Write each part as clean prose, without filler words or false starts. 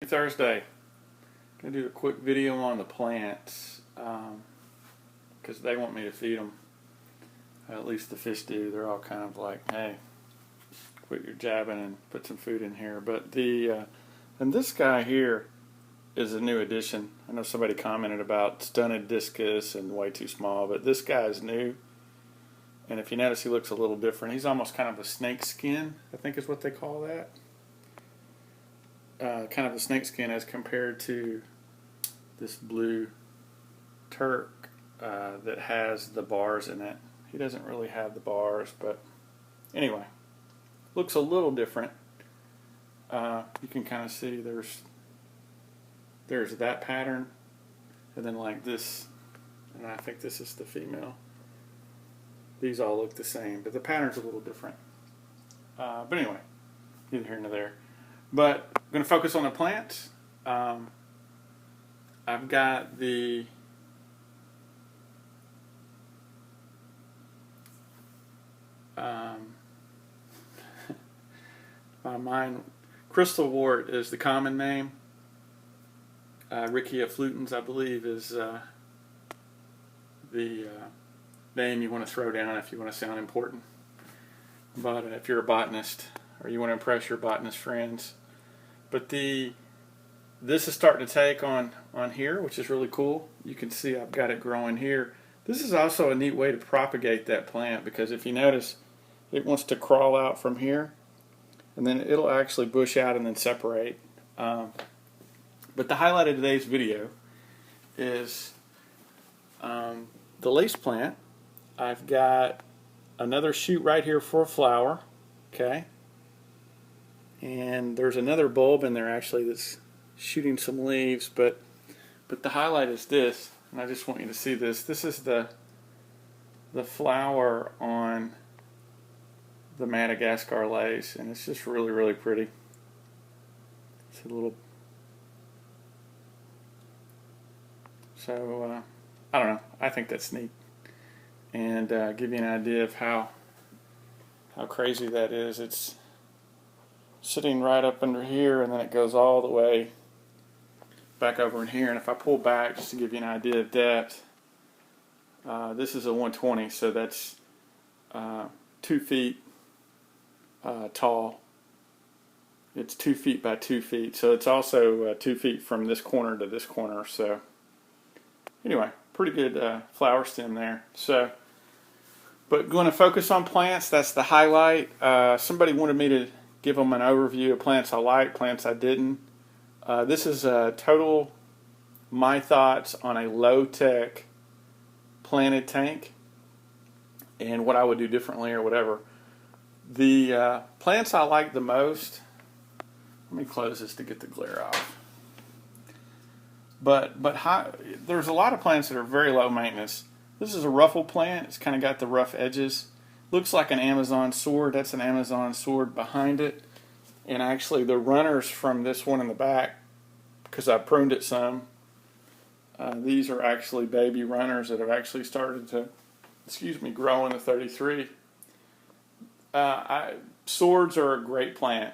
Thursday. Gonna do a quick video on the plants because they want me to feed them. At least the fish do. They're all kind of like, hey, quit your jabbing and put some food in here. But and this guy here is a new addition. I know somebody commented about stunted discus and way too small, but this guy is new. And if you notice, he looks a little different. He's almost kind of a snake skin, I think is what they call that. Kind of a snake skin as compared to this blue Turk that has the bars in it. He doesn't really have the bars, but anyway, looks a little different. You can kind of see there's that pattern, and then like this, and I think this is the female. These all look the same, but the pattern's a little different. But anyway, neither here nor there. But I'm going to focus on the plants. I've got the mine, crystal wort is the common name. Riccia flutens, I believe, is the name you want to throw down if you want to sound important. But if you're a botanist or you want to impress your botanist friends. But this is starting to take on here, which is really cool. You can see I've got it growing here. This is also a neat way to propagate that plant, because if you notice, it wants to crawl out from here, and then it'll actually bush out and then separate. But the highlight of today's video is the lace plant. I've got another shoot right here for a flower, okay? And there's another bulb in there actually that's shooting some leaves, but the highlight is this, and I just want you to see this. This is the flower on the Madagascar Lace, and it's just really, really pretty. It's a little, so I don't know, I think that's neat, and give you an idea of how crazy that is. It's sitting right up under here, and then it goes all the way back over in here. And if I pull back just to give you an idea of depth, this is a 120, so that's 2 feet tall. It's 2 feet by 2 feet, so it's also 2 feet from this corner to this corner. So anyway, pretty good flower stem there. So, but going to focus on plants. That's the highlight. Somebody wanted me to give them an overview of plants I like, plants I didn't. This is total my thoughts on a low-tech planted tank and what I would do differently or whatever. The plants I like the most, let me close this to get the glare off. But there's a lot of plants that are very low maintenance. This is a Ruffle plant. It's kind of got the rough edges. Looks like an Amazon sword. That's an Amazon sword behind it. And actually the runners from this one in the back, because I pruned it some, these are actually baby runners that have actually started to, grow in the 33. Swords are a great plant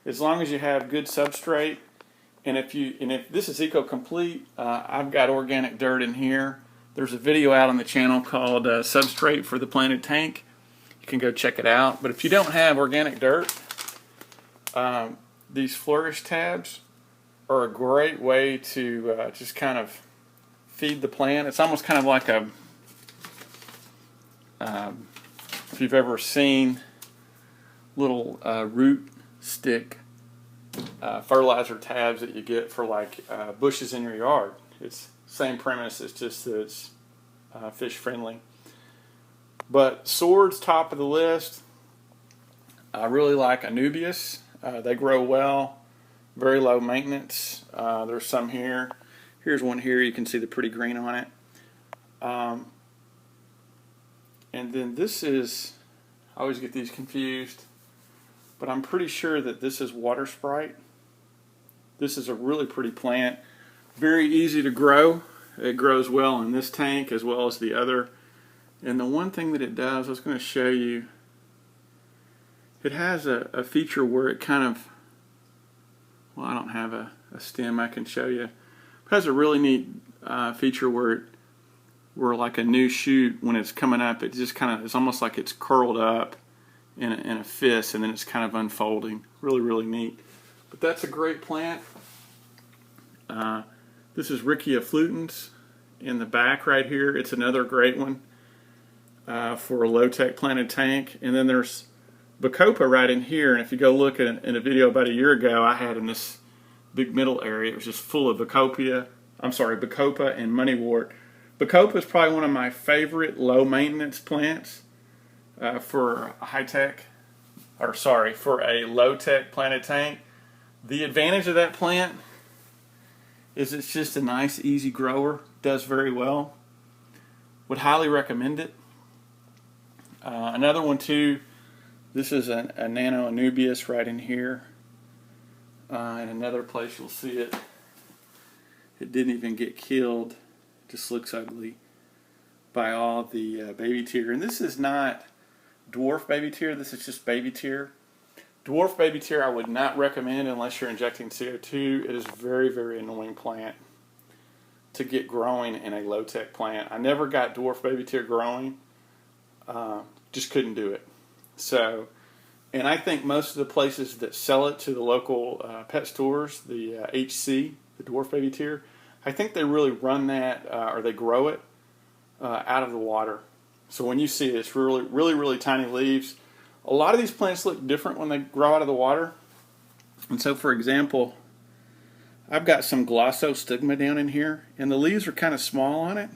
as long as you have good substrate. And if this is eco-complete, I've got organic dirt in here. There's a video out on the channel called Substrate for the Planted Tank. You can go check it out. But if you don't have organic dirt, these flourish tabs are a great way to just kind of feed the plant. It's almost kind of like a, if you've ever seen little root stick fertilizer tabs that you get for like bushes in your yard. It's same premise, it's just that it's fish friendly. But swords, top of the list. I really like Anubias. They grow well, very low maintenance. There's some here. Here's one here. You can see the pretty green on it. And then this is, I always get these confused, but I'm pretty sure that this is water sprite. This is a really pretty plant. Very easy to grow. It grows well in this tank as well as the other. And the one thing that it does, I was going to show you, it has a feature where it kind of, well, I don't have a stem I can show you. It has a really neat feature where like a new shoot, when it's coming up, it just kind of, it's almost like it's curled up in a fist, and then it's kind of unfolding. Really, really neat. But that's a great plant. This is Riccia flutens in the back right here. It's another great one for a low-tech planted tank. And then there's Bacopa right in here. And if you go look in a video about a year ago, I had in this big middle area, it was just full of Bacopa and moneywort. Bacopa is probably one of my favorite low-maintenance plants for a low-tech planted tank. The advantage of that plant is it's just a nice, easy grower. Does very well. Would highly recommend it. Another one too. This is a nano Anubias right in here. In another place you'll see it. It didn't even get killed. It just looks ugly by all the babytear. And this is not dwarf babytear. This is just babytear. Dwarf babytear I would not recommend unless you're injecting CO2. It is a very, very annoying plant to get growing in a low-tech plant. I never got dwarf babytear growing. Just couldn't do it. So, and I think most of the places that sell it to the local pet stores, the HC, the dwarf babytear, I think they really run that, or they grow it out of the water. So when you see it, it's really, really, really tiny leaves. A lot of these plants look different when they grow out of the water. And so, for example, I've got some Glosso stigma down in here, and the leaves are kind of small on it.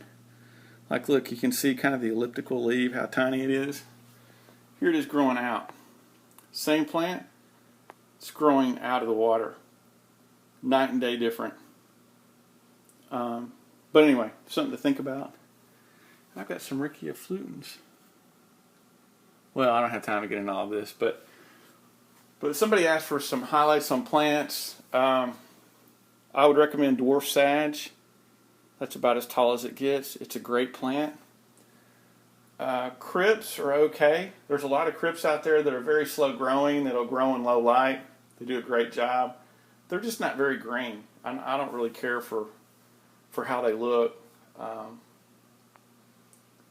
Like, look, you can see kind of the elliptical leaf, how tiny it is. Here it is growing out. Same plant, it's growing out of the water. Night and day different. But anyway, something to think about. I've got some Riccia flutens. Well, I don't have time to get into all of this, but somebody asked for some highlights on plants. I would recommend dwarf sage. That's about as tall as it gets. It's a great plant. Crypts are okay. There's a lot of crypts out there that are very slow growing, that'll grow in low light. They do a great job. They're just not very green. I don't really care for how they look.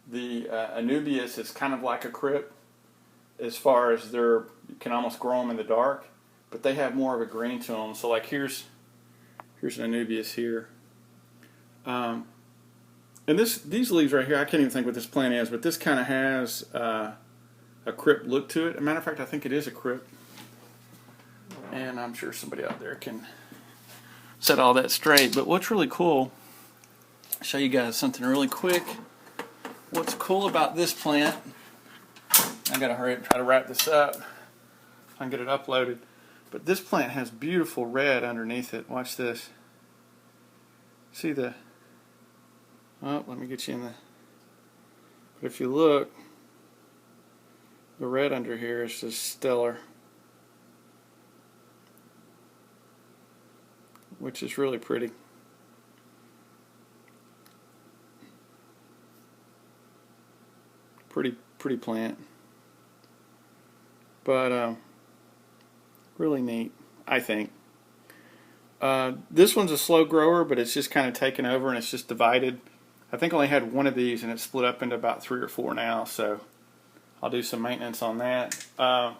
The Anubias is kind of like a crypt as far as you can almost grow them in the dark, but they have more of a green to them. So like here's an Anubias here. And these leaves right here, I can't even think what this plant is, but this kind of has a crypt look to it. As a matter of fact, I think it is a crypt. And I'm sure somebody out there can set all that straight. But what's really cool, I'll show you guys something really quick. What's cool about this plant, I gotta hurry up and try to wrap this up. I can get it uploaded. But this plant has beautiful red underneath it. Watch this. See the... Oh, let me get you in the... But if you look, the red under here is just stellar. Which is really pretty. Pretty plant. But really neat, I think. This one's a slow grower, but it's just kind of taken over and it's just divided. I think I only had one of these and it's split up into about 3 or 4 now, so I'll do some maintenance on that. The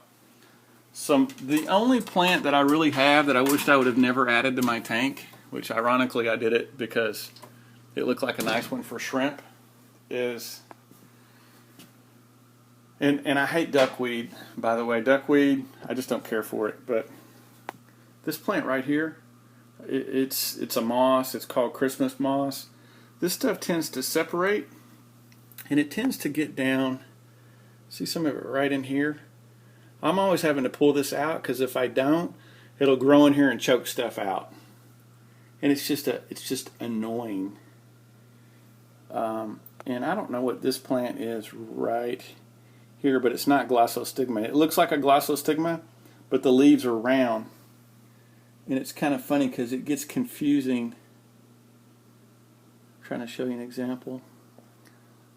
only plant that I really have that I wished I would have never added to my tank, which ironically I did it because it looked like a nice one for shrimp, is... And I hate duckweed, by the way. Duckweed, I just don't care for it. But this plant right here, it's a moss. It's called Christmas moss. This stuff tends to separate, and it tends to get down. See some of it right in here? I'm always having to pull this out because if I don't, it'll grow in here and choke stuff out. And it's just annoying. And I don't know what this plant is right here, but it's not Glosso stigma. It looks like a Glosso stigma, but the leaves are round. And it's kind of funny because it gets confusing. I'm trying to show you an example.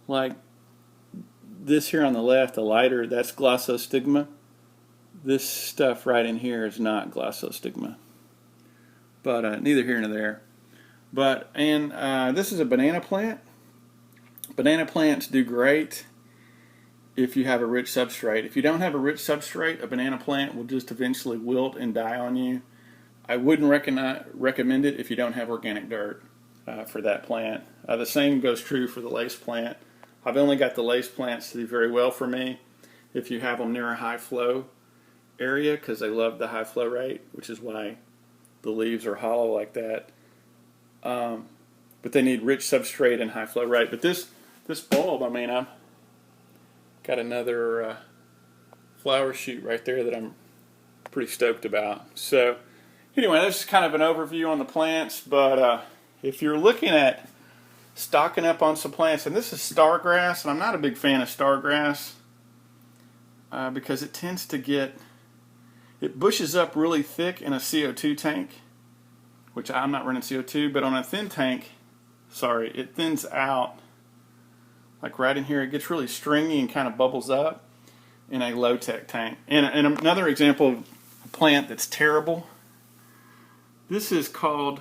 Like this here on the left, the lighter, that's Glosso stigma. This stuff right in here is not Glosso stigma. But neither here nor there. And this is a banana plant. Banana plants do great if you have a rich substrate. If you don't have a rich substrate, a banana plant will just eventually wilt and die on you. I wouldn't recommend it if you don't have organic dirt for that plant. The same goes true for the lace plant. I've only got the lace plants to do very well for me if you have them near a high flow area, because they love the high flow rate, which is why the leaves are hollow like that. But they need rich substrate and high flow rate. But this bulb, I mean, I've got another flower shoot right there that I'm pretty stoked about. So anyway, this is kind of an overview on the plants. But if you're looking at stocking up on some plants, and this is stargrass, and I'm not a big fan of stargrass because it tends to it bushes up really thick in a CO2 tank, which I'm not running CO2, but on a thin tank, it thins out. Like right in here, it gets really stringy and kind of bubbles up in a low-tech tank. And another example of a plant that's terrible, this is called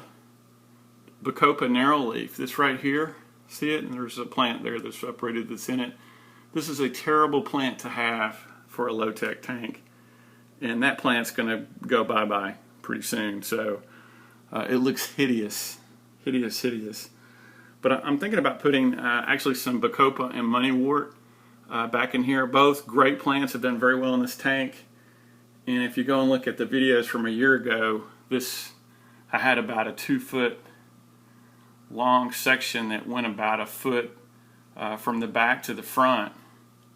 Bacopa narrowleaf. This right here, see it? And there's a plant there that's uprooted that's in it. This is a terrible plant to have for a low-tech tank. And that plant's going to go bye-bye pretty soon. So it looks hideous. Hideous, hideous. But I'm thinking about putting actually some Bacopa and money wort back in here. Both great plants, have done very well in this tank. And if you go and look at the videos from a year ago, I had about a 2-foot long section that went about a foot from the back to the front,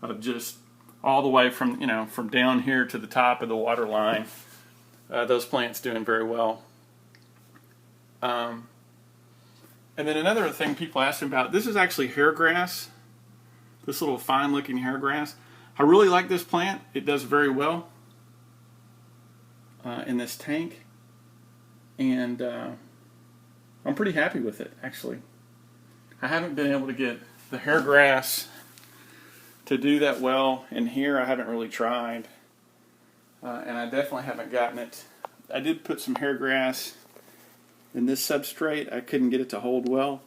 of just all the way from down here to the top of the water line. Those plants doing very well. And then another thing people ask me about, this is actually hair grass, this little fine looking hair grass. I really like this plant. It does very well in this tank, and I'm pretty happy with it, actually. I haven't been able to get the hair grass to do that well in here. I haven't really tried, and I definitely haven't gotten it. I did put some hair grass in this substrate. I couldn't get it to hold well,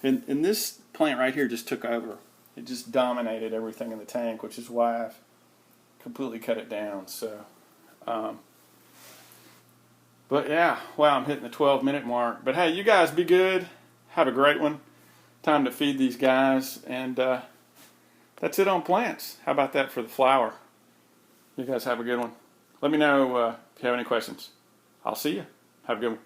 and this plant right here just took over. It just dominated everything in the tank, which is why I've completely cut it down. So but yeah, wow, I'm hitting the 12-minute mark. But hey, you guys be good, have a great one. Time to feed these guys, and that's it on plants. How about that for the flower? You guys have a good one. Let me know if you have any questions. I'll see you. Have a good one.